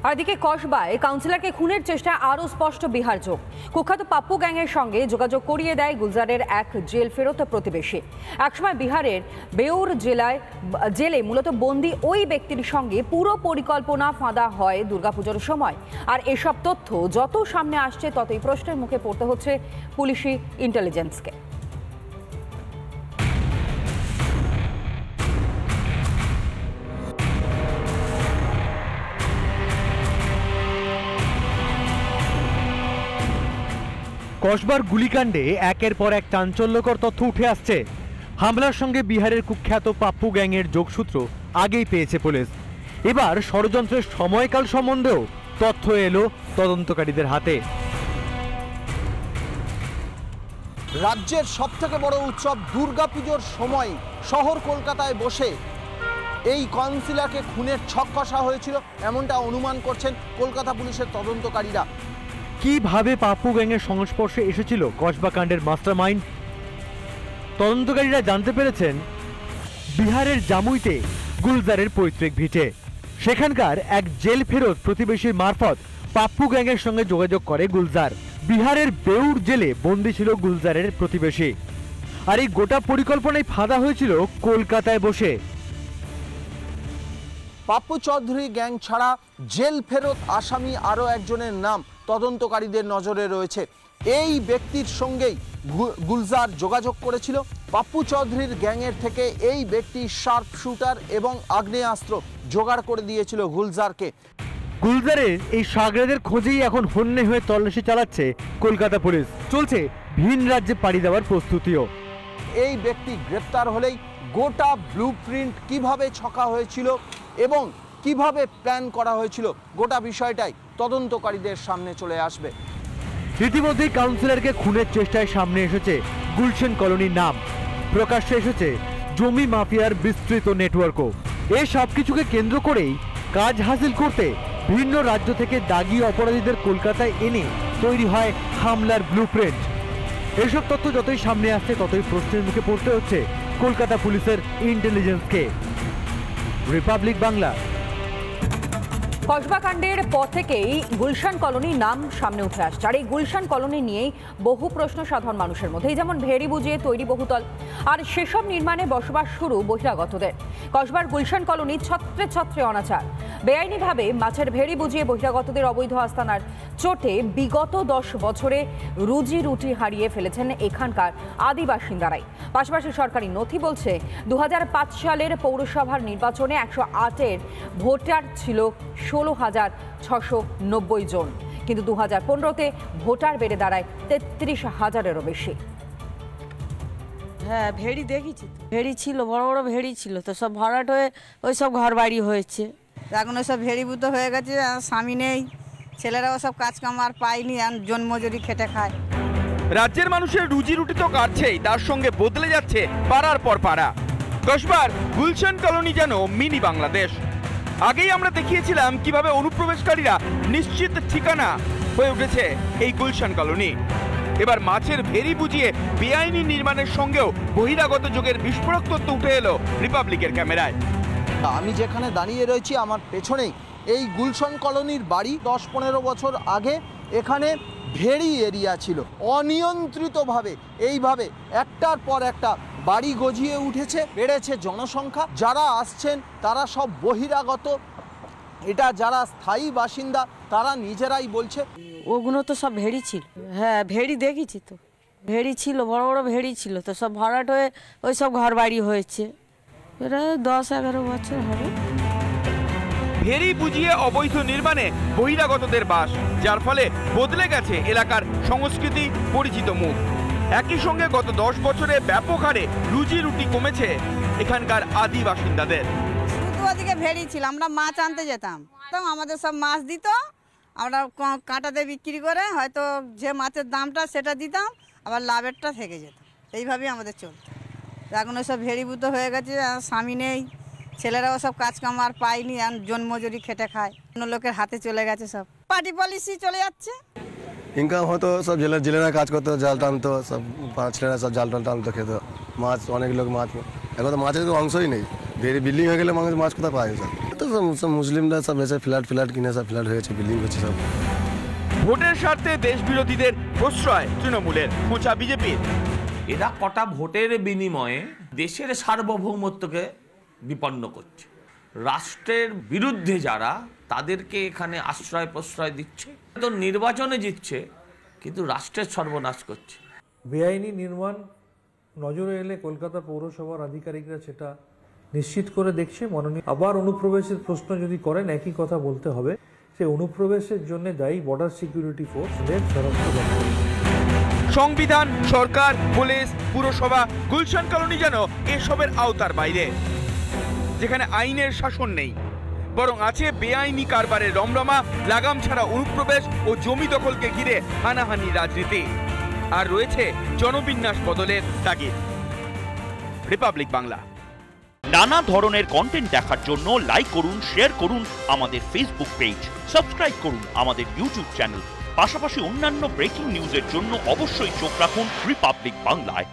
আর এদিকে কসবায় কাউন্সিলরকে খুনের চেষ্টায় আরও স্পষ্ট বিহার যোগ। কুখ্যাত পাপ্পু গ্যাংয়ের সঙ্গে যোগাযোগ করিয়ে দেয় গুলজারের এক জেল ফেরত প্রতিবেশী। একসময় বিহারের বেউর জেলে মূলত বন্দী ওই ব্যক্তির সঙ্গে পুরো পরিকল্পনা ফাঁদা হয় দুর্গাপুজোর সময়। আর এসব তথ্য যত সামনে আসছে ততই প্রশ্নের মুখে পড়তে হচ্ছে পুলিশি ইন্টেলিজেন্সকে। কসবার গুলিকাণ্ডে একের পর এক চাঞ্চল্যকর তথ্য উঠে আসছে। হামলার সঙ্গে বিহারের কুখ্যাত পাপ্পু গ্যাংয়ের যোগসূত্র আগেই পেয়েছে পুলিশ। এবার ষড়যন্ত্রের সময়কাল সম্বন্ধেও তথ্য এলো তদন্তকারীদের হাতে। রাজ্যের সবথেকে বড় উৎসব দুর্গাপুজোর সময় শহর কলকাতায় বসে এই কাউন্সিলরকে খুনের ছক কষা হয়েছিল, এমনটা অনুমান করছেন কলকাতা পুলিশের তদন্তকারীরা। কিভাবে পাপ্পু গ্যাংয়ের সংস্পর্শে এসেছিল কসবা কাণ্ডের মাস্টারমাইন্ড? তদন্তকারীরা জানতে পেরেছেন বিহারের জামুইতে গুলজারের পৈতৃক ভিটে। সেখানকার এক জেল ফেরত প্রতিবেশীর মারফত পাপ্পু গ্যাংয়ের সঙ্গে যোগাযোগ করে গুলজার। বিহারের বেউর জেলে বন্দী ছিল গুলজারের প্রতিবেশী। আর এই গোটা পরিকল্পনায় ফাঁদা হয়েছিল কলকাতায় বসে। পাপ্পু চৌধুরী গ্যাং ছাড়া জেল ফেরত আসামি আরও একজনের নাম তদন্তকারীদের নজরে রয়েছে। এই ব্যক্তির সঙ্গেই গুলজার যোগাযোগ করেছিল। পাপ্পু চৌধুরীর গ্যাংয়ের থেকে এই ব্যক্তি শার্প শুটার এবং আগ্নেয়াস্ত্র জোগাড় করে দিয়েছিল গুলজারকে। গুলজারের এই সাগরেদের খোঁজেই এখন হন্যে হয়ে তল্লাশি চালাচ্ছে কলকাতা পুলিশ। চলছে ভিন রাজ্যে পাড়ি দেওয়ার প্রস্তুতিও। এই ব্যক্তি গ্রেপ্তার হলেই গোটা ব্লুপ্রিন্ট কিভাবে ছকা হয়েছিল এবং কিভাবে প্ল্যান করা হয়েছিল গোটা বিষয়টাই তদন্তকারীদের সামনে চলে আসবে। ইতিমধ্যেই কাউন্সিলরকে খুনের চেষ্টায় সামনে এসেছে গুলশান কলোনির নাম। প্রকাশ্যে এসেছে জমি মাফিয়ার বিস্তৃত নেটওয়ার্কও। এই সব কিছুকে কেন্দ্র করেই কাজ হাসিল করতে ভিন্ন রাজ্য থেকে দাগি অপরাধীদের কলকাতায় এনে তৈরি হয় হামলার ব্লুপ্রিন্ট। এসব তথ্য যতই সামনে আসছে ততই প্রশ্নের মুখে পড়তে হচ্ছে কলকাতা পুলিশের ইন্টেলিজেন্সকে। রিপাবলিক বাংলা। কসবা কাণ্ডের পর থেকেই গুলশান কলোনির নাম সামনে উঠে আসছে। আর এই গুলশান কলোনি নিয়েই বহু প্রশ্ন সাধারণ মানুষের মধ্যে, যেমন ভেড়ি বুঝিয়ে তৈরি বহুতল, আর সেসব নির্মাণে বসবাস শুরু বহিরাগতদের। কসবার গুলশান কলোনি ছত্রে ছত্রে অনাচার। বেআইনিভাবে মাছের ভেড়ি বুঝিয়ে বহিরাগতদের অবৈধ আস্তানার চোটে বিগত 10 বছরে রুজি রুটি হারিয়ে ফেলেছেন এখানকার আদি বাসিন্দারাই। পাশাপাশি সরকারি নথি বলছে 2005 সালের পৌরসভার নির্বাচনে 108-এর ভোটার ছিল 16,690 জন, কিন্তু 2015-তে ভোটার বেড়ে দাঁড়ায় 33,000-এরও বেশি। হ্যাঁ, ভেড়ি দেখেছি তো। ভেড়ি ছিল, বড় বড় ভেড়ি ছিল, তো সব ভরাট হয়ে ওই সব ঘর বাড়ি হয়েছে। এখন ওই সব ভেড়িভূত হয়ে গেছে, স্বামী নেই, ছেলেরাও সব কাজ কাম আর পায়নি, জন্মজুরি খেটে খায়। রাজ্যের মানুষের রুজি রুটি তো কাটছেই, তার সঙ্গে বদলে যাচ্ছে পাড়ার পর পাড়া। কসবার গুলশান কলোনি যেন মিনি বাংলাদেশ। আগেই আমরা দেখিয়েছিলাম কিভাবে অনুপ্রবেশকারীরা নিশ্চিত ঠিকানা হয়ে উঠেছে এই গুলশান কলোনি। এবার মাছের ভেড়ি বুঝিয়ে বেআইনি নির্মাণের সঙ্গেও বহিরাগত যোগের বিস্ফোরক তথ্য উঠে এলো রিপাবলিকের ক্যামেরায়। আমি যেখানে দাঁড়িয়ে রয়েছি আমার পেছনেই এই গুলশান কলোনির বাড়ি। 10-15 বছর আগে এখানে ভেড়ি এরিয়া ছিল। অনিয়ন্ত্রিতভাবে এইভাবে একটার পর একটা বাড়ি গজিয়ে উঠেছে, বেড়েছে জনসংখ্যা। যারা আসছেন তারা সব বহিরাগত। এটা যারা স্থায়ী বাসিন্দা তারা নিজেরাই বলছে ওগুলো তো সব ভেড়ি ছিল। হ্যাঁ, ভেড়ি দেখেছি তো। ভেড়ি ছিল, বড় বড় ভেড়ি ছিল, তো সব ভরাট হয়ে ওই সব ঘর বাড়ি হয়েছে। এটা 10-11 বছর হবে। ভেড়ি বুঝিয়ে অবৈধ নির্মাণে বহিরাগতদের বাস, যার ফলে বদলে গেছে এলাকার সংস্কৃতি, পরিচিত মুখ। একই সঙ্গে গত 10 বছরে ব্যাপক হারে রুজি রুটি কমেছে এখানকার আদি বাসিন্দাদের। শুধু ওদিকে ভেড়ি ছিল, আমরা মাছ আনতে যেতাম, আমাদের সব মাছ দিত, আমরা কাঁটাতে বিক্রি করে হয়তো যে মাছের দামটা সেটা দিতাম, আবার লাভেরটা থেকে যেত। এইভাবেই আমাদের চলত। এখন ওই সব ভেড়িভূত হয়ে গেছে, স্বামী নেই, ছেলেরাও সব কাজ কাম আর পায়নি, জন্মজুরি খেটে খায়, অন্য লোকের হাতে চলে গেছে, সব পার্টি পলিসি চলে যাচ্ছে। ইনকাম হতো, সব জেলেরা কাজ করতো, জাল টানতো, সব ছেলেরা সব জাল টাল টানতো, খেত মাছ। অনেক লোক মাছ, এখন তো মাছের তো অংশই নেই, ভেরি বিল্ডিং হয়ে গেলে মানুষ মাছ কোথায় পায় স্যার? তো সব মুসলিমরা সব এসে ফ্ল্যাট কিনে সব ফ্ল্যাট হয়েছে, বিল্ডিং হচ্ছে সব। ভোটের স্বার্থে দেশ বিরোধীদের প্রশ্রয় তৃণমূলের, খোঁচা বিজেপির। এরা কটা ভোটের বিনিময়ে দেশের সার্বভৌমত্বকে বিপন্ন করছে। রাষ্ট্রের বিরুদ্ধে যারা, তাদেরকে এখানে আশ্রয় প্রশ্রয় দিচ্ছে। তো নির্বাচনে জিতছে, কিন্তু রাষ্ট্রের সর্বনাশ করছে। বেআইনি নির্মাণ নজরে এলে কলকাতা পৌরসভার আধিকারিকরা সেটা নিশ্চিত করে দেখছে। মাননীয় আবার অনুপ্রবেশের প্রশ্ন যদি করেন, একই কথা বলতে হবে, সেই অনুপ্রবেশের জন্য দায়ী বর্ডার সিকিউরিটি ফোর্সদের স্বরাষ্ট্র দপ্তর। সংবিধান, সরকার, পুলিশ, পুরসভা, গুলশান কলোনি যেন এসবের আওতার বাইরে, যেখানে আইনের শাসন নেই, বরং আছে বেআইনি কারবারের রমরমা, লাগাম ছাড়া অনুপ্রবেশ ও জমি দখলকে ঘিরে হানাহানি রাজনীতি। আর রয়েছে জনবিন্যাস বদলের তাগিদ। রিপাবলিক বাংলা। নানা ধরনের কন্টেন্ট দেখার জন্য লাইক করুন, শেয়ার করুন আমাদের ফেসবুক পেজ, সাবস্ক্রাইব করুন আমাদের ইউটিউব চ্যানেল। পাশাপাশি অন্যান্য ব্রেকিং নিউজের জন্য অবশ্যই চোখ রাখুন রিপাবলিক বাংলায়।